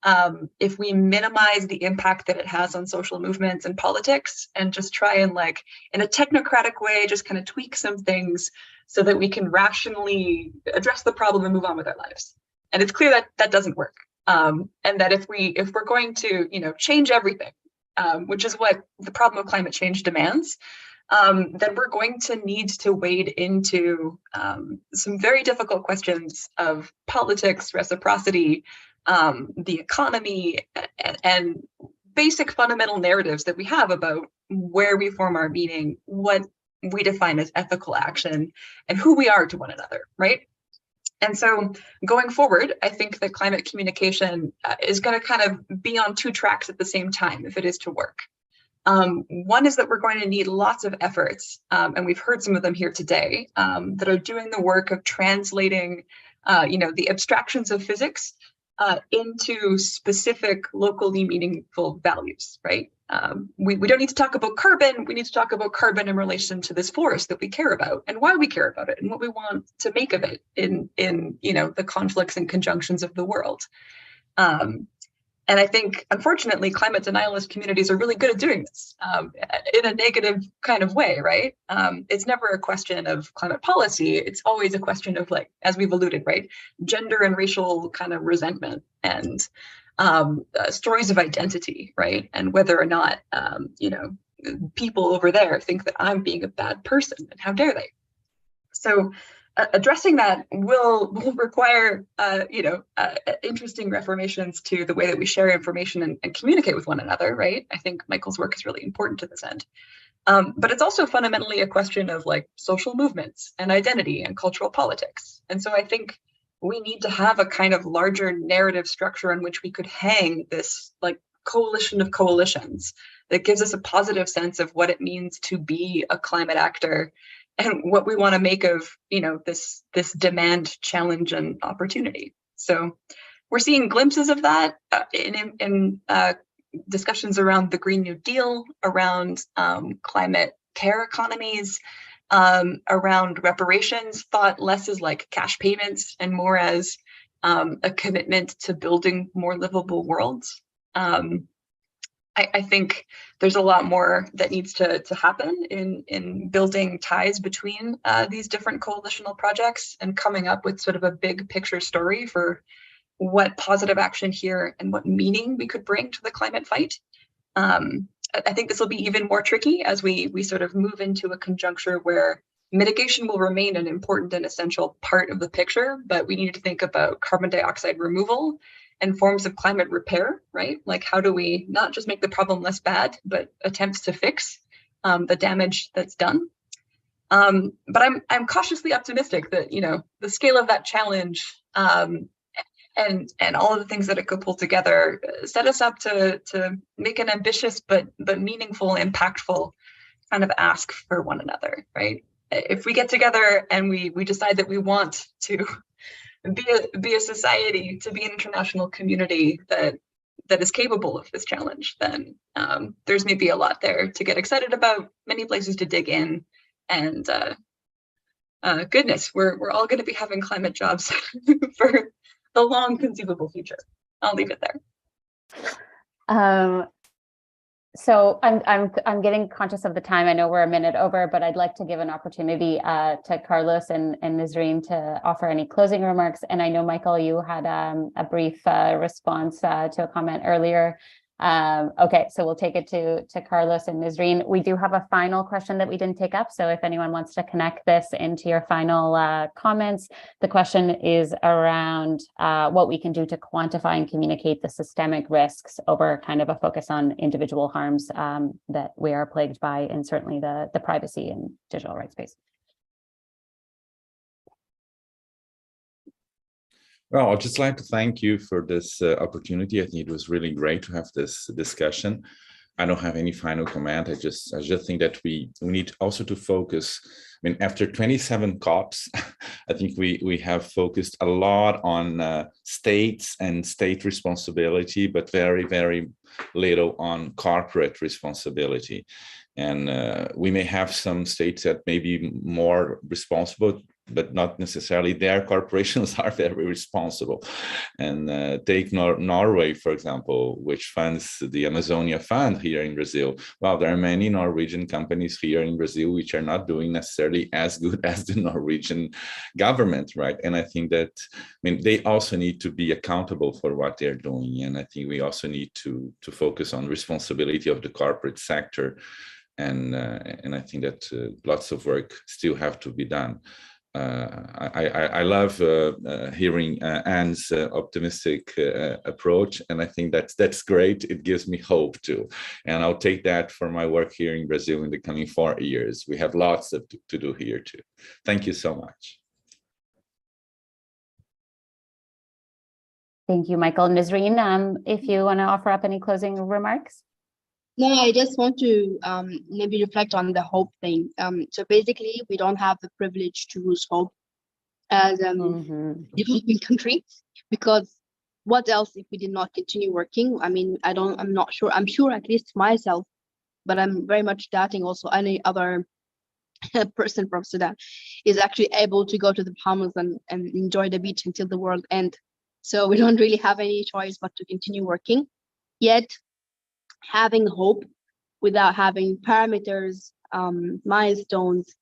[SPEAKER 2] if we minimize the impact that it has on social movements and politics, and just try and, like, in a technocratic way, just kind of tweak some things so that we can rationally address the problem and move on with our lives. And it's clear that that doesn't work. And that if we're going to, you know, change everything, which is what the problem of climate change demands, then we're going to need to wade into some very difficult questions of politics, reciprocity, the economy, and basic fundamental narratives that we have about where we form our meaning, what we define as ethical action, and who we are to one another, right? And so going forward, I think that climate communication is going to kind of be on two tracks at the same time if it is to work. One is that we're going to need lots of efforts, and we've heard some of them here today, that are doing the work of translating, the abstractions of physics into specific locally meaningful values, right? We don't need to talk about carbon. We need to talk about carbon in relation to this forest that we care about and why we care about it and what we want to make of it in the conflicts and conjunctions of the world. And I think, unfortunately, climate denialist communities are really good at doing this in a negative kind of way, right? It's never a question of climate policy. It's always a question of, like, as we've alluded, right, gender and racial kind of resentment and stories of identity, right? And whether or not, people over there think that I'm being a bad person and how dare they? So addressing that will require, interesting reformations to the way that we share information and communicate with one another, right? I think Michael's work is really important to this end. But it's also fundamentally a question of, like, social movements and identity and cultural politics. And so I think we need to have a kind of larger narrative structure on which we could hang this, like, coalition of coalitions that gives us a positive sense of what it means to be a climate actor and what we want to make of, this demand, challenge, and opportunity. So we're seeing glimpses of that in discussions around the Green New Deal, around climate care economies, around reparations, thought less as like cash payments and more as a commitment to building more livable worlds. I think there's a lot more that needs to happen in building ties between these different coalitional projects and coming up with sort of a big picture story for what positive action here and what meaning we could bring to the climate fight. I think this will be even more tricky as we sort of move into a conjuncture where mitigation will remain an important and essential part of the picture, but we need to think about carbon dioxide removal and forms of climate repair, right? Like, how do we not just make the problem less bad, but attempts to fix the damage that's done? But I'm cautiously optimistic that, the scale of that challenge and all of the things that it could pull together set us up to make an ambitious but meaningful, impactful kind of ask for one another, right? If we get together and we decide that we want to be a society, to be an international community that is capable of this challenge, then there's maybe a lot there to get excited about, many places to dig in, and goodness, we're all going to be having climate jobs for the long conceivable future. I'll leave it there.
[SPEAKER 1] So I'm getting conscious of the time. I know we're a minute over, but I'd like to give an opportunity to Carlos and Nisreen to offer any closing remarks. And I know, Michael, you had a brief response to a comment earlier. Okay, so we'll take it to Carlos and Nisreen. We do have a final question that we didn't take up. So if anyone wants to connect this into your final comments, the question is around what we can do to quantify and communicate the systemic risks over kind of a focus on individual harms that we are plagued by, and certainly the privacy and digital rights space.
[SPEAKER 4] Well, I'd just like to thank you for this opportunity. I think it was really great to have this discussion. I don't have any final comment. I just think that we need also to focus. I mean, after 27 COPs, I think we have focused a lot on states and state responsibility, but very, very little on corporate responsibility. And we may have some states that may be more responsible, but not necessarily. Their corporations are very responsible. And take Norway, for example, which funds the Amazonia Fund here in Brazil. Well, there are many Norwegian companies here in Brazil which are not doing necessarily as good as the Norwegian government, right? And I think that, they also need to be accountable for what they're doing. And I think we also need to focus on responsibility of the corporate sector. And I think that lots of work still have to be done. I love hearing Anne's optimistic approach, and I think that's great. It gives me hope too, and I'll take that for my work here in Brazil in the coming 4 years. We have lots to do here too. Thank you so much.
[SPEAKER 1] Thank you, Michael. Nisreen, if you want to offer up any closing remarks.
[SPEAKER 5] No, I just want to maybe reflect on the hope thing. So basically, we don't have the privilege to lose hope as a developing country, because what else if we did not continue working? I mean, I'm not sure. I'm sure at least myself, but I'm very much doubting also any other person from Sudan is actually able to go to the Bahamas and enjoy the beach until the world ends. So we don't really have any choice but to continue working. Yet, having hope without having parameters, milestones,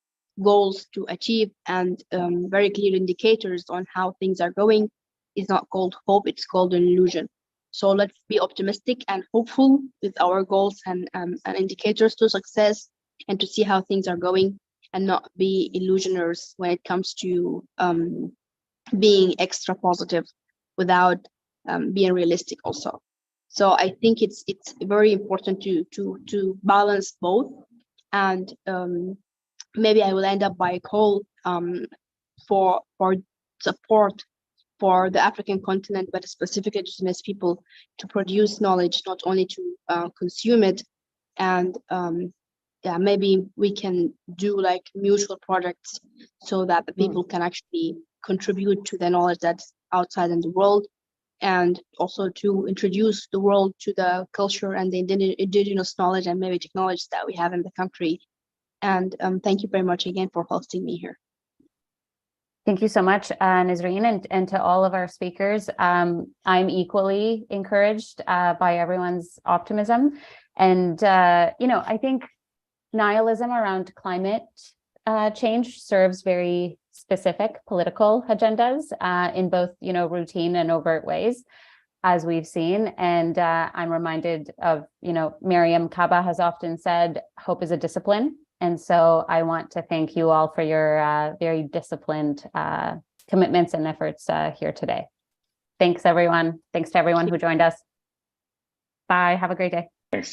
[SPEAKER 5] goals to achieve, and very clear indicators on how things are going is not called hope, it's called an illusion. So let's be optimistic and hopeful with our goals and indicators to success, and to see how things are going, and not be illusioners when it comes to being extra positive without being realistic also. So I think it's very important to balance both, and maybe I will end up by a call for support for the African continent, but specifically indigenous people, to produce knowledge, not only to consume it. And yeah, maybe we can do like mutual projects so that the people can actually contribute to the knowledge that's outside in the world, and also to introduce the world to the culture and the indigenous knowledge and maybe technologies that we have in the country. And thank you very much again for hosting me here.
[SPEAKER 1] Thank you so much, Nisreen, and to all of our speakers. I'm equally encouraged by everyone's optimism. And, I think nihilism around climate change serves very specific political agendas in both, routine and overt ways, as we've seen. And I'm reminded of, Miriam Kaba has often said, hope is a discipline. And so I want to thank you all for your very disciplined commitments and efforts here today. Thanks, everyone. Thanks to everyone who joined us. Bye. Have a great day.
[SPEAKER 3] Thanks.